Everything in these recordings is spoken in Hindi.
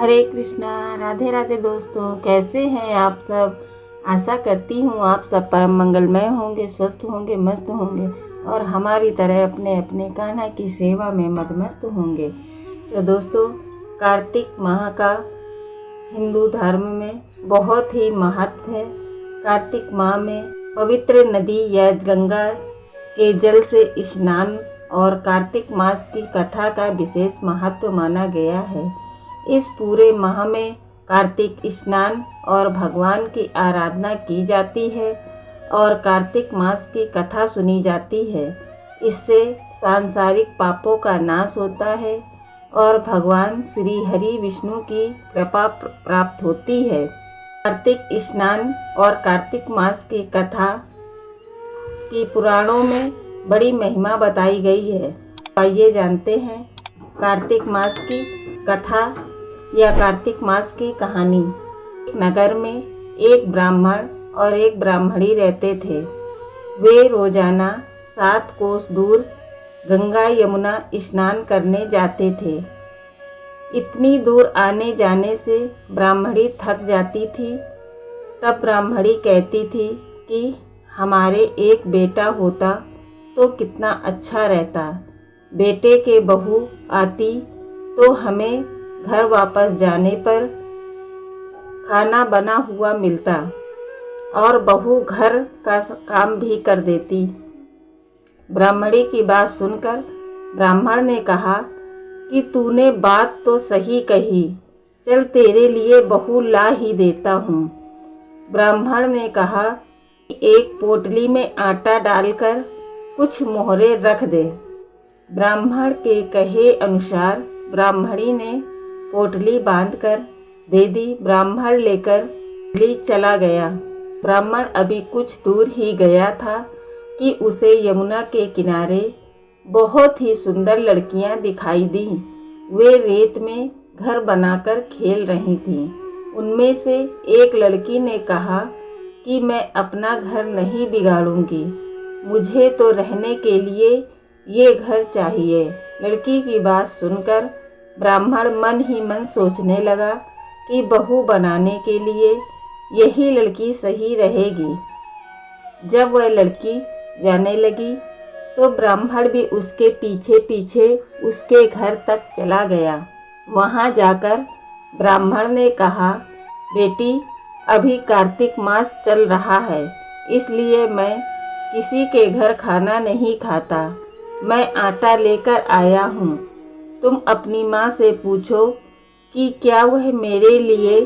हरे कृष्णा, राधे राधे दोस्तों, कैसे हैं आप सब। आशा करती हूँ आप सब परम मंगलमय होंगे, स्वस्थ होंगे, मस्त होंगे और हमारी तरह अपने अपने कान्हा की सेवा में मदमस्त होंगे। तो दोस्तों, कार्तिक माह का हिंदू धर्म में बहुत ही महत्व है। कार्तिक माह में पवित्र नदी या गंगा के जल से स्नान और कार्तिक मास की कथा का विशेष महत्व माना गया है। इस पूरे माह में कार्तिक स्नान और भगवान की आराधना की जाती है और कार्तिक मास की कथा सुनी जाती है। इससे सांसारिक पापों का नाश होता है और भगवान श्री हरि विष्णु की कृपा प्राप्त होती है। कार्तिक स्नान और कार्तिक मास की कथा की पुराणों में बड़ी महिमा बताई गई है। आइए जानते हैं कार्तिक मास की कथा या कार्तिक मास की कहानी। एक नगर में एक ब्राह्मण और एक ब्राह्मणी रहते थे। वे रोजाना 7 कोस दूर गंगा यमुना स्नान करने जाते थे। इतनी दूर आने जाने से ब्राह्मणी थक जाती थी। तब ब्राह्मणी कहती थी कि हमारे एक बेटा होता तो कितना अच्छा रहता। बेटे के बहू आती तो हमें घर वापस जाने पर खाना बना हुआ मिलता और बहू घर का काम भी कर देती। ब्राह्मणी की बात सुनकर ब्राह्मण ने कहा कि तूने बात तो सही कही, चल तेरे लिए बहू ला ही देता हूँ। ब्राह्मण ने कहा कि एक पोटली में आटा डालकर कुछ मोहरे रख दे। ब्राह्मण के कहे अनुसार ब्राह्मणी ने पोटली बांधकर दे दी। ब्राह्मण लेकर पोटली चला गया। ब्राह्मण अभी कुछ दूर ही गया था कि उसे यमुना के किनारे बहुत ही सुंदर लड़कियां दिखाई दी। वे रेत में घर बनाकर खेल रही थीं। उनमें से एक लड़की ने कहा कि मैं अपना घर नहीं बिगाड़ूंगी, मुझे तो रहने के लिए ये घर चाहिए। लड़की की बात सुनकर ब्राह्मण मन ही मन सोचने लगा कि बहू बनाने के लिए यही लड़की सही रहेगी। जब वह लड़की जाने लगी तो ब्राह्मण भी उसके पीछे पीछे उसके घर तक चला गया। वहां जाकर ब्राह्मण ने कहा, बेटी अभी कार्तिक मास चल रहा है, इसलिए मैं किसी के घर खाना नहीं खाता। मैं आटा लेकर आया हूँ। तुम अपनी माँ से पूछो कि क्या वह मेरे लिए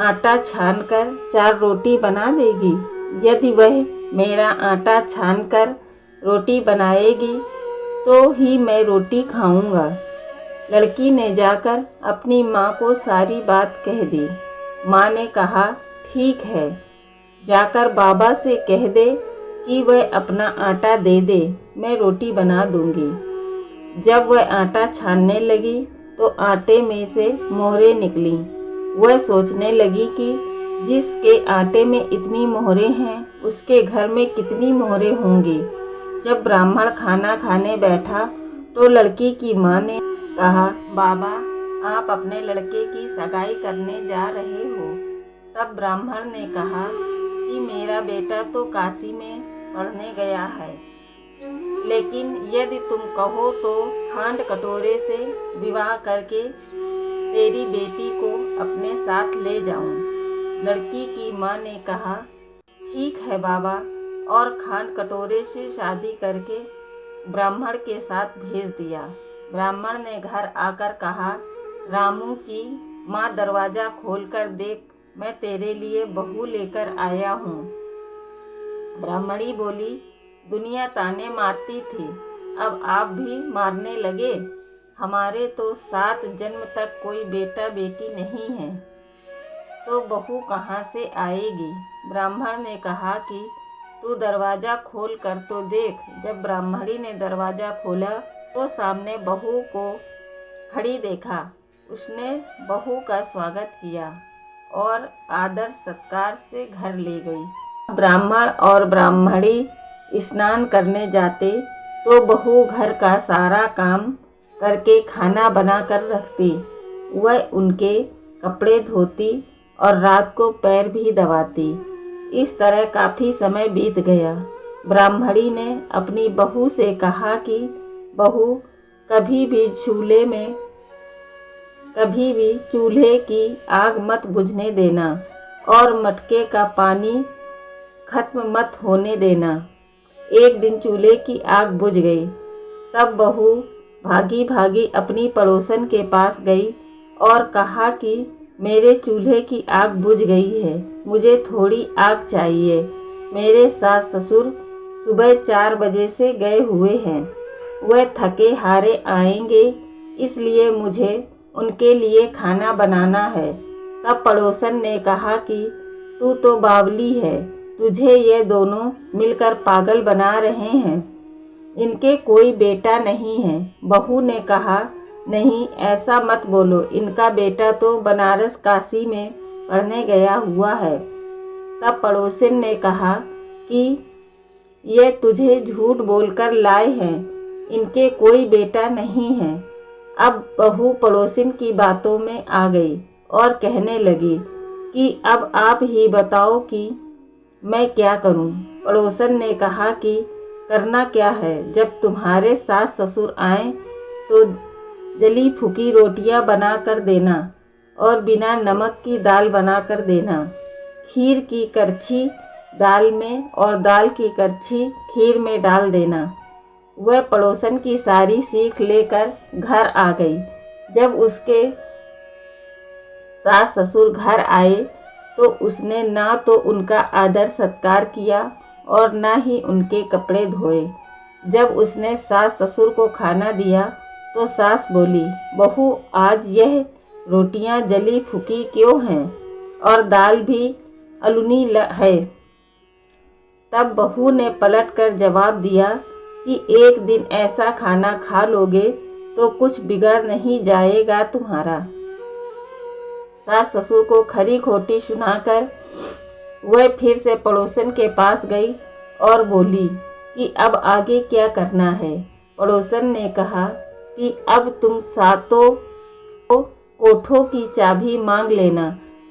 आटा छानकर 4 रोटी बना देगी। यदि वह मेरा आटा छानकर रोटी बनाएगी तो ही मैं रोटी खाऊंगा। लड़की ने जाकर अपनी माँ को सारी बात कह दी। माँ ने कहा, ठीक है, जाकर बाबा से कह दे कि वह अपना आटा दे दे, मैं रोटी बना दूंगी। जब वह आटा छानने लगी तो आटे में से मोहरें निकली। वह सोचने लगी कि जिसके आटे में इतनी मोहरें हैं उसके घर में कितनी मोहरें होंगी। जब ब्राह्मण खाना खाने बैठा तो लड़की की माँ ने कहा, बाबा आप अपने लड़के की सगाई करने जा रहे हो। तब ब्राह्मण ने कहा कि मेरा बेटा तो काशी में पढ़ने गया है, लेकिन यदि तुम कहो तो खांड कटोरे से विवाह करके तेरी बेटी को अपने साथ ले जाऊं। लड़की की माँ ने कहा, ठीक है बाबा, और खांड कटोरे से शादी करके ब्राह्मण के साथ भेज दिया। ब्राह्मण ने घर आकर कहा, रामू की माँ दरवाज़ा खोलकर देख, मैं तेरे लिए बहू लेकर आया हूँ। ब्राह्मणी बोली, दुनिया ताने मारती थी, अब आप भी मारने लगे। हमारे तो 7 जन्म तक कोई बेटा बेटी नहीं है, तो बहू कहाँ से आएगी। ब्राह्मण ने कहा कि तू दरवाज़ा खोल कर तो देख। जब ब्राह्मणी ने दरवाज़ा खोला तो सामने बहू को खड़ी देखा। उसने बहू का स्वागत किया और आदर सत्कार से घर ले गई। ब्राह्मण और ब्राह्मणी स्नान करने जाते तो बहू घर का सारा काम करके खाना बना कर रखती। वह उनके कपड़े धोती और रात को पैर भी दबाती। इस तरह काफ़ी समय बीत गया। ब्राह्मणी ने अपनी बहू से कहा कि बहू, कभी भी चूल्हे की आग मत बुझने देना और मटके का पानी खत्म मत होने देना। एक दिन चूल्हे की आग बुझ गई। तब बहू भागी भागी अपनी पड़ोसन के पास गई और कहा कि मेरे चूल्हे की आग बुझ गई है, मुझे थोड़ी आग चाहिए। मेरे सास ससुर सुबह 4 बजे से गए हुए हैं, वह थके हारे आएंगे, इसलिए मुझे उनके लिए खाना बनाना है। तब पड़ोसन ने कहा कि तू तो बावली है, तुझे ये दोनों मिलकर पागल बना रहे हैं, इनके कोई बेटा नहीं है। बहू ने कहा, नहीं ऐसा मत बोलो, इनका बेटा तो बनारस काशी में पढ़ने गया हुआ है। तब पड़ोसन ने कहा कि ये तुझे झूठ बोलकर लाए हैं, इनके कोई बेटा नहीं है। अब बहू पड़ोसन की बातों में आ गई और कहने लगी कि अब आप ही बताओ कि मैं क्या करूं। पड़ोसन ने कहा कि करना क्या है, जब तुम्हारे सास ससुर आएं तो जली फूकी रोटियां बना कर देना और बिना नमक की दाल बना कर देना। खीर की करछी दाल में और दाल की करछी खीर में डाल देना। वह पड़ोसन की सारी सीख लेकर घर आ गई। जब उसके सास ससुर घर आए तो उसने ना तो उनका आदर सत्कार किया और ना ही उनके कपड़े धोए। जब उसने सास ससुर को खाना दिया तो सास बोली, बहू आज यह रोटियां जली फूकी क्यों हैं और दाल भी अलूनी है। तब बहू ने पलटकर जवाब दिया कि एक दिन ऐसा खाना खा लोगे तो कुछ बिगड़ नहीं जाएगा तुम्हारा। सास ससुर को खरी खोटी सुनाकर वह फिर से पड़ोसन के पास गई और बोली कि अब आगे क्या करना है। पड़ोसन ने कहा कि अब तुम सातों कोठों की चाबी मांग लेना।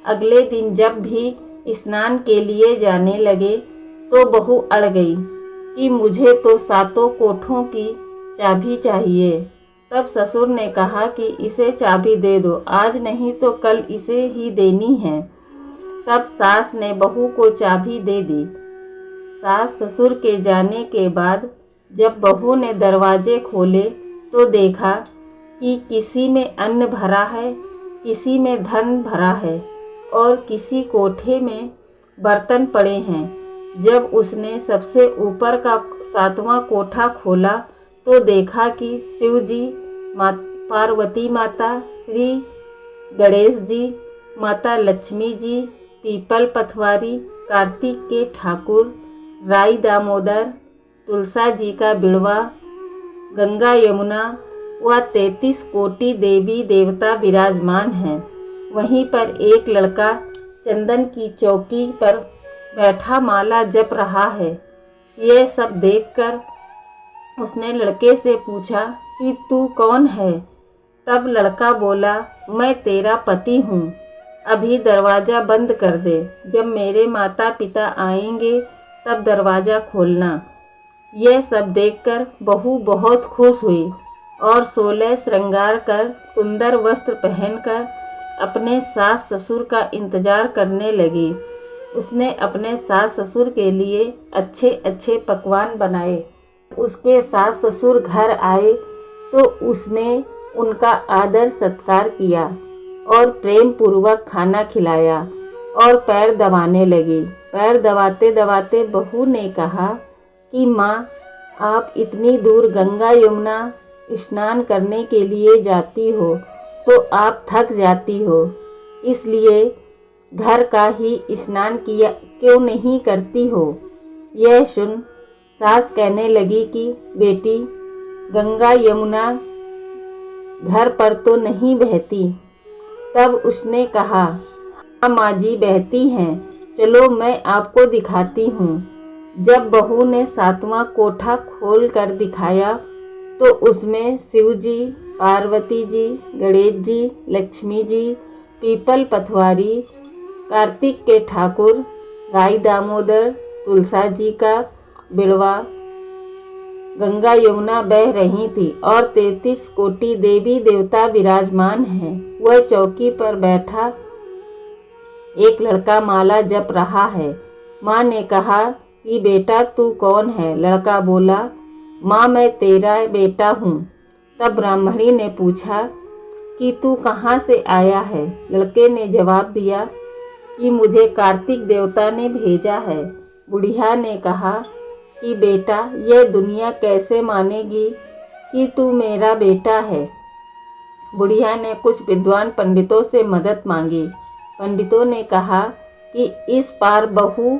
अगले दिन जब भी स्नान के लिए जाने लगे तो बहू अड़ गई कि मुझे तो सातों कोठों की चाबी चाहिए। तब ससुर ने कहा कि इसे चाबी दे दो, आज नहीं तो कल इसे ही देनी है। तब सास ने बहू को चाबी दे दी। सास ससुर के जाने के बाद जब बहू ने दरवाजे खोले तो देखा कि किसी में अन्न भरा है, किसी में धन भरा है और किसी कोठे में बर्तन पड़े हैं। जब उसने सबसे ऊपर का 7वां कोठा खोला तो देखा कि शिव जी, पार्वती माता, श्री गणेश जी, माता लक्ष्मी जी, पीपल पथवारी, कार्तिक के ठाकुर, राई दामोदर, तुलसा जी का बिड़वा, गंगा यमुना व 33 कोटि देवी देवता विराजमान हैं। वहीं पर एक लड़का चंदन की चौकी पर बैठा माला जप रहा है। ये सब देखकर उसने लड़के से पूछा कि तू कौन है। तब लड़का बोला, मैं तेरा पति हूँ, अभी दरवाज़ा बंद कर दे, जब मेरे माता पिता आएंगे तब दरवाज़ा खोलना। यह सब देखकर बहू बहुत खुश हुई और 16 श्रृंगार कर सुंदर वस्त्र पहनकर अपने सास ससुर का इंतजार करने लगी। उसने अपने सास ससुर के लिए अच्छे अच्छे पकवान बनाए। उसके सास ससुर घर आए तो उसने उनका आदर सत्कार किया और प्रेम पूर्वक खाना खिलाया और पैर दबाने लगी। पैर दबाते दबाते बहू ने कहा कि माँ, आप इतनी दूर गंगा यमुना स्नान करने के लिए जाती हो तो आप थक जाती हो, इसलिए घर का ही स्नान किया क्यों नहीं करती हो। यह सुन सास कहने लगी कि बेटी, गंगा यमुना घर पर तो नहीं बहती। तब उसने कहा, हाँ माँ जी, बहती हैं, चलो मैं आपको दिखाती हूँ। जब बहू ने 7वां कोठा खोल कर दिखाया तो उसमें शिव जी, पार्वती जी, गणेश जी, लक्ष्मी जी, पीपल पथवारी, कार्तिक के ठाकुर, राई दामोदर, तुलसा जी का बिड़वा, गंगा यमुना बह रही थी और 33 कोटि देवी देवता विराजमान हैं। वह चौकी पर बैठा एक लड़का माला जप रहा है। माँ ने कहा कि बेटा तू कौन है? लड़का बोला, माँ मैं तेरा बेटा हूँ। तब ब्राह्मणी ने पूछा कि तू कहाँ से आया है? लड़के ने जवाब दिया कि मुझे कार्तिक देवता ने भेजा है। बुढ़िया ने कहा कि बेटा यह दुनिया कैसे मानेगी कि तू मेरा बेटा है? बुढ़िया ने कुछ विद्वान पंडितों से मदद मांगी। पंडितों ने कहा कि इस पार बहू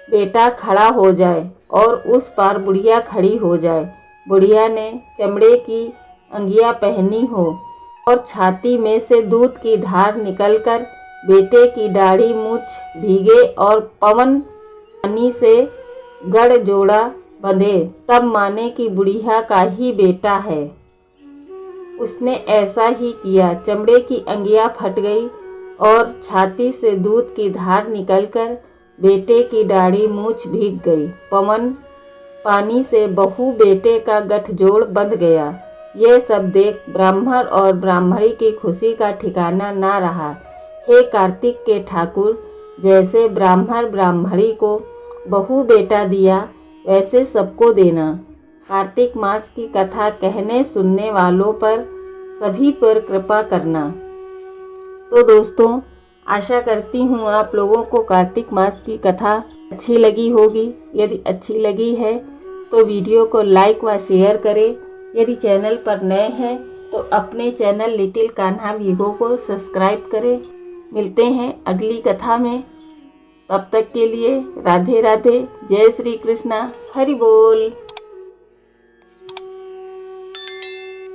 बेटा खड़ा हो जाए और उस पार बुढ़िया खड़ी हो जाए। बुढ़िया ने चमड़े की अंगिया पहनी हो और छाती में से दूध की धार निकलकर बेटे की दाढ़ी मूछ भीगे और पवन पानी से गड़ जोड़ा बंधे, तब माने कि बुढ़िया का ही बेटा है। उसने ऐसा ही किया। चमड़े की अंगिया फट गई और छाती से दूध की धार निकलकर बेटे की दाढ़ी मूछ भीग गई। पवन पानी से बहू बेटे का गठजोड़ बंध गया। यह सब देख ब्राह्मण और ब्राह्मणी की खुशी का ठिकाना ना रहा। हे कार्तिक के ठाकुर, जैसे ब्राह्मण ब्राह्मणी को बहू बेटा दिया वैसे सबको देना। कार्तिक मास की कथा कहने सुनने वालों पर सभी पर कृपा करना। तो दोस्तों, आशा करती हूँ आप लोगों को कार्तिक मास की कथा अच्छी लगी होगी। यदि अच्छी लगी है तो वीडियो को लाइक व शेयर करें। यदि चैनल पर नए हैं तो अपने चैनल लिटिल कान्हा वीगो को सब्सक्राइब करें। मिलते हैं अगली कथा में। तब तक के लिए राधे राधे, जय श्री कृष्णा, हरि बोल।